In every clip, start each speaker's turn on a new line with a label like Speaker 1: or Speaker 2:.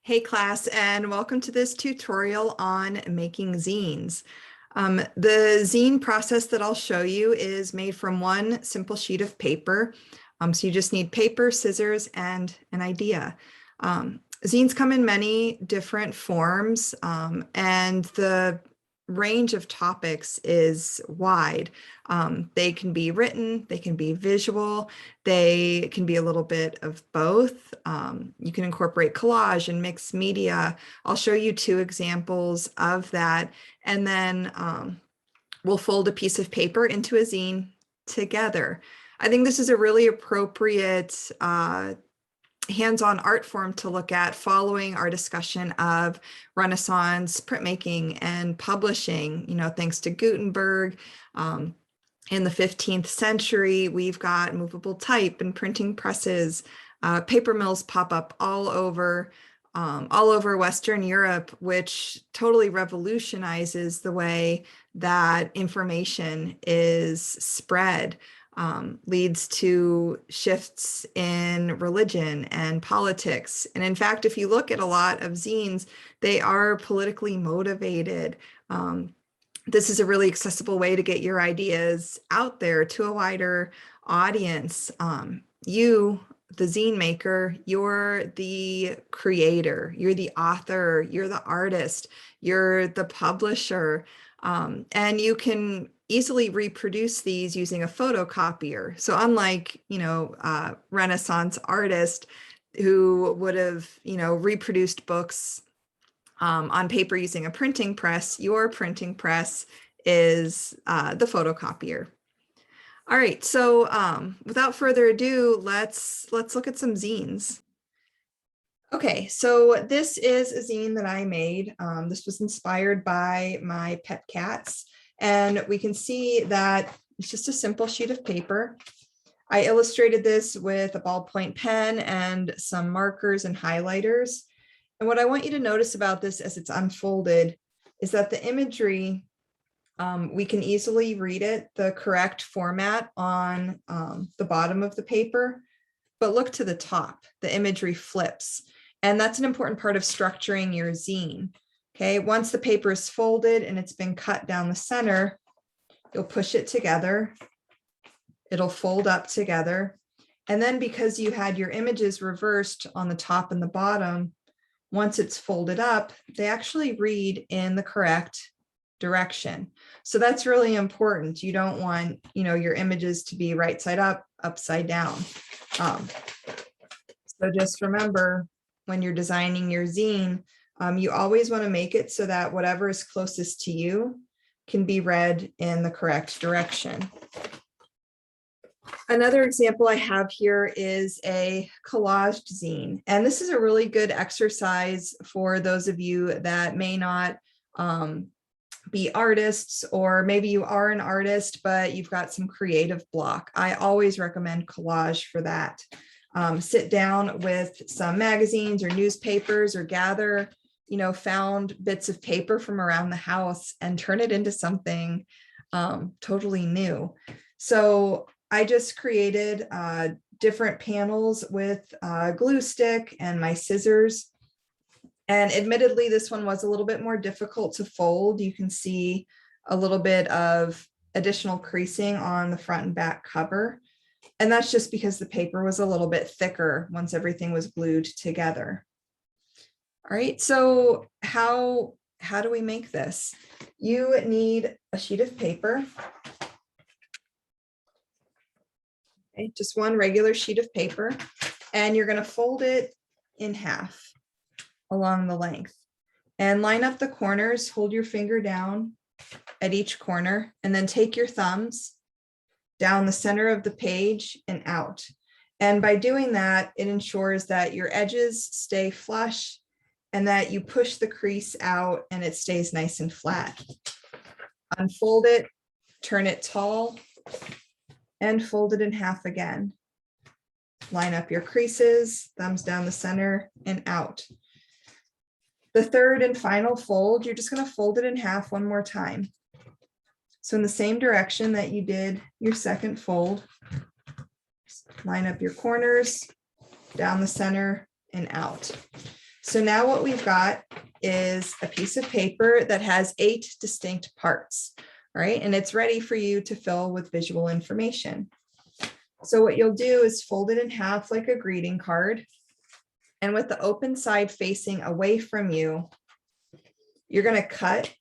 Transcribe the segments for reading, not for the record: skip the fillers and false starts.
Speaker 1: Hey class, and welcome to this tutorial on making zines. The zine process that I'll show you is made from one simple sheet of paper. So you just need paper, scissors, and an idea. Zines come in many different forms, and the range of topics is wide. They can be written, they can be visual, they can be a little bit of both. You can incorporate collage and mixed media. I'll show you two examples of that, and then we'll fold a piece of paper into a zine together. I think this is a really appropriate hands-on art form to look at following our discussion of Renaissance printmaking and publishing. Thanks to Gutenberg. In the 15th century, we've got movable type and printing presses. Paper mills pop up all over Western Europe, which totally revolutionizes the way that information is spread. Leads to shifts in religion and politics. And in fact, if you look at a lot of zines, they are politically motivated. This is a really accessible way to get your ideas out there to a wider audience. You, the zine maker, you're the creator, you're the author, you're the artist, you're the publisher, and you can easily reproduce these using a photocopier. So unlike, Renaissance artists who would have, reproduced books on paper using a printing press, your printing press is the photocopier. All right, so without further ado, let's look at some zines. Okay, so this is a zine that I made. This was inspired by my pet cats. And we can see that it's just a simple sheet of paper. I illustrated this with a ballpoint pen and some markers and highlighters. And what I want you to notice about this as it's unfolded is that the imagery, we can easily read it, the correct format on the bottom of the paper, but look to the top, the imagery flips. And that's an important part of structuring your zine. Okay, once the paper is folded and it's been cut down the center, you'll push it together. It'll fold up together. And then because you had your images reversed on the top and the bottom, once it's folded up, they actually read in the correct direction. So that's really important. You don't want, your images to be right side up, upside down. So just remember, when you're designing your zine, you always want to make it so that whatever is closest to you can be read in the correct direction. Another example I have here is a collaged zine. And this is a really good exercise for those of you that may not be artists, or maybe you are an artist, but you've got some creative block. I always recommend collage for that. Sit down with some magazines or newspapers, or gather found bits of paper from around the house and turn it into something totally new. So I just created different panels with a glue stick and my scissors. And admittedly, this one was a little bit more difficult to fold. You can see a little bit of additional creasing on the front and back cover. And that's just because the paper was a little bit thicker once everything was glued together. All right, so how do we make this? You need a sheet of paper. Okay, just one regular sheet of paper, and you're going to fold it in half along the length and line up the corners. Hold your finger down at each corner and then take your thumbs down the center of the page and out. And by doing that, it ensures that your edges stay flush and that you push the crease out and it stays nice and flat. Unfold it, turn it tall, and fold it in half again. Line up your creases, thumbs down the center and out. The third and final fold, you're just going to fold it in half one more time. So in the same direction that you did your second fold, line up your corners, down the center and out. So now what we've got is a piece of paper that has 8 distinct parts, right? And it's ready for you to fill with visual information. So what you'll do is fold it in half like a greeting card. And with the open side facing away from you, you're going to cut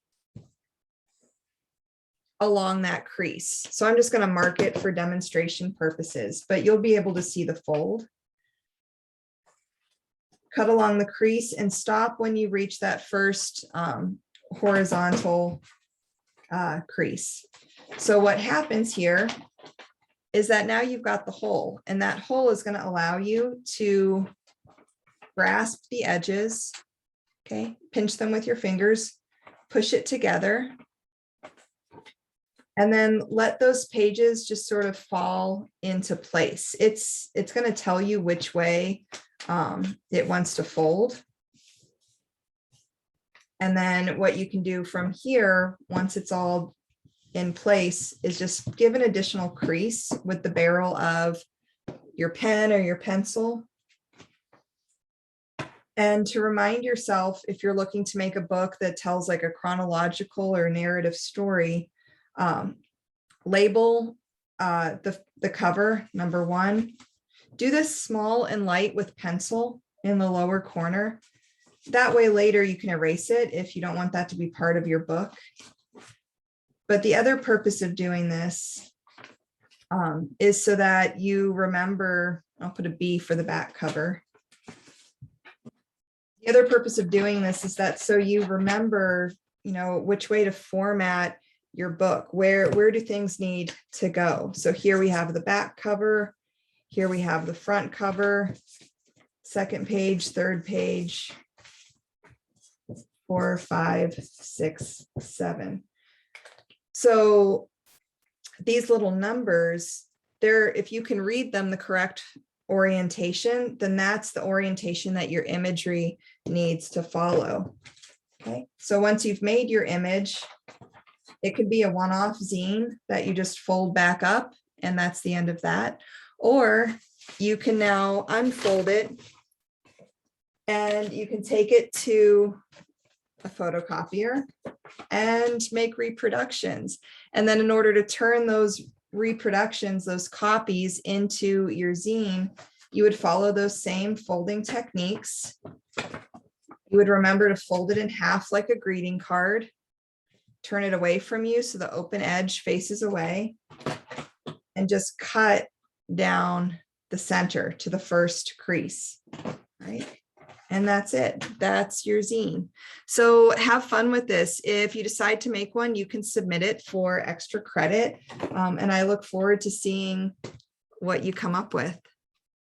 Speaker 1: along that crease. So I'm just going to mark it for demonstration purposes, but you'll be able to see the fold. Cut along the crease and stop when you reach that first horizontal crease. So what happens here is that now you've got the hole, and that hole is going to allow you to grasp the edges, okay, pinch them with your fingers, push it together, and then let those pages just sort of fall into place. It's going to tell you which way it wants to fold. And then what you can do from here, once it's all in place, is just give an additional crease with the barrel of your pen or your pencil. And to remind yourself, if you're looking to make a book that tells like a chronological or narrative story, label the cover number 1. Do this small and light with pencil in the lower corner. That way later you can erase it if you don't want that to be part of your book. But the other purpose of doing this is so that you remember, I'll put a B for the back cover. The other purpose of doing this is that so you remember, you know, which way to format your book, where do things need to go. So here we have the back cover, here we have the front cover, second page, third page, 4, 5, 6, 7. So these little numbers, if you can read them the correct orientation, then that's the orientation that your imagery needs to follow. Okay, so once you've made your image, it could be a one-off zine that you just fold back up, and that's the end of that. Or you can now unfold it and you can take it to a photocopier and make reproductions. And then in order to turn those reproductions, those copies into your zine, you would follow those same folding techniques. You would remember to fold it in half like a greeting card, turn it away from you so the open edge faces away, and just cut down the center to the first crease, right? And that's it. That's your zine. So have fun with this. If you decide to make one, you can submit it for extra credit. And I look forward to seeing what you come up with.